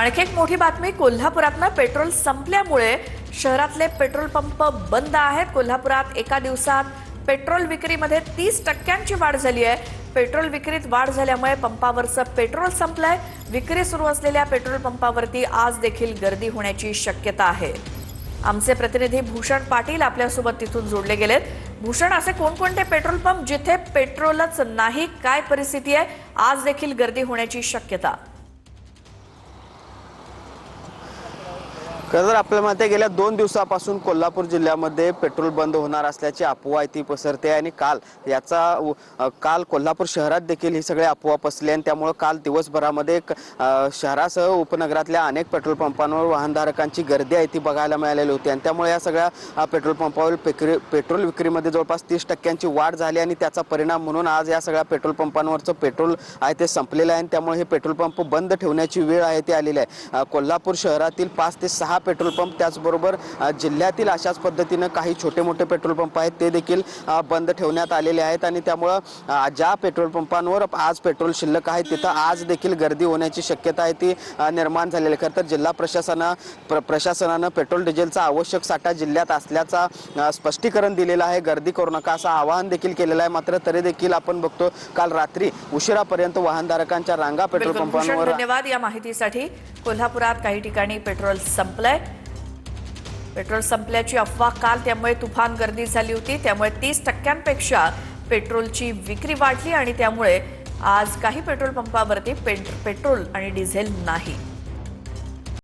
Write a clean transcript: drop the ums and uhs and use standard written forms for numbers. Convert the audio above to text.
आणखी एक मोठी बातमी कोल्हापुरातनं पेट्रोल संपल्यामुळे शहरातले पेट्रोल पंप बंद आहेत। कोल्हापुरात एका दिवसात पेट्रोल विक्रीमध्ये 30% वाढ झाली आहे। पेट्रोल विक्रीत वाढ झाल्यामुळे पंपावरचं पेट्रोल संपलंय। विक्री सुरू असलेल्या पेट्रोल पंपावरती आज देखील गर्दी होण्याची शक्यता आहे। आमचे प्रतिनिधी भूषण पाटील आपल्यासोबत तिथून जोडले गेलेत। भूषण, असे कोणकोणते पेट्रोल पंप जिथे पेट्रोलच नाही, काय परिस्थिती आहे? आज देखील गर्दी होण्याची शक्यता? खरं तर आपल्या मते गेल्या 2 दिवसापासून कोल्हापूर जिल्ह्यामध्ये पेट्रोल बंद होणार असल्याची अफवा ती पसरते आणि काल कोल्हापूर शहरात देखील ही सगळी अफवा पसरली आणि त्यामुळे काल दिवसभरामध्ये शहरासह उपनगरातल्या अनेक पेट्रोल पंपांवर वाहनधारकांची गर्दी आहे ती बघायला मिळालेली होती आणि त्यामुळे या सगळ्या पेट्रोल पंपावर पेट्रोल विक्रीमध्ये जवळपास 30% वाढ झाली आणि त्याचा परिणाम म्हणून आज या सगळ्या पेट्रोल पंपांवरचं पेट्रोल आहे ते संपलेलं आहे आणि त्यामुळे हे पेट्रोल पंप बंद ठेवण्याची वेळ आहे ती आलेली आहे। कोल्हापूर शहरातील 5 ते 6 पेट्रोल पंप त्याचबरोबर जिल्ह्यातील अशाच पद्धतीने काही छोटे मोठे पेट्रोल पंप आहेत ते देखील बंद ठेवण्यात आलेले आहेत आणि त्यामुळे ज्या पेट्रोल पंपांवर आज पेट्रोल शिल्लक आहे तिथं आज देखील गर्दी होण्याची शक्यता आहे ती निर्माण झालेली आहे। खरं तर जिल्हा प्रशासनानं पेट्रोल डिझेलचा आवश्यक साठा जिल्ह्यात असल्याचा स्पष्टीकरण दिलेलं आहे। गर्दी करू नका असं आवाहन देखील केलेलं आहे। मात्र तरी देखील आपण बघतो काल रात्री उशिरापर्यंत वाहनधारकांच्या रांगा पेट्रोल पंपांवर। धन्यवाद या माहितीसाठी। कोल्हापुरात काही ठिकाणी पेट्रोल संपलंय। पेट्रोल संपल्याची अफवा काल, त्यामुळे तुफान गर्दी झाली होती। त्यामुळे 30%पेक्षा पेट्रोलची विक्री वाढली आणि त्यामुळे आज काही पेट्रोल पंपावरती पेट्रोल आणि डिझेल नाही।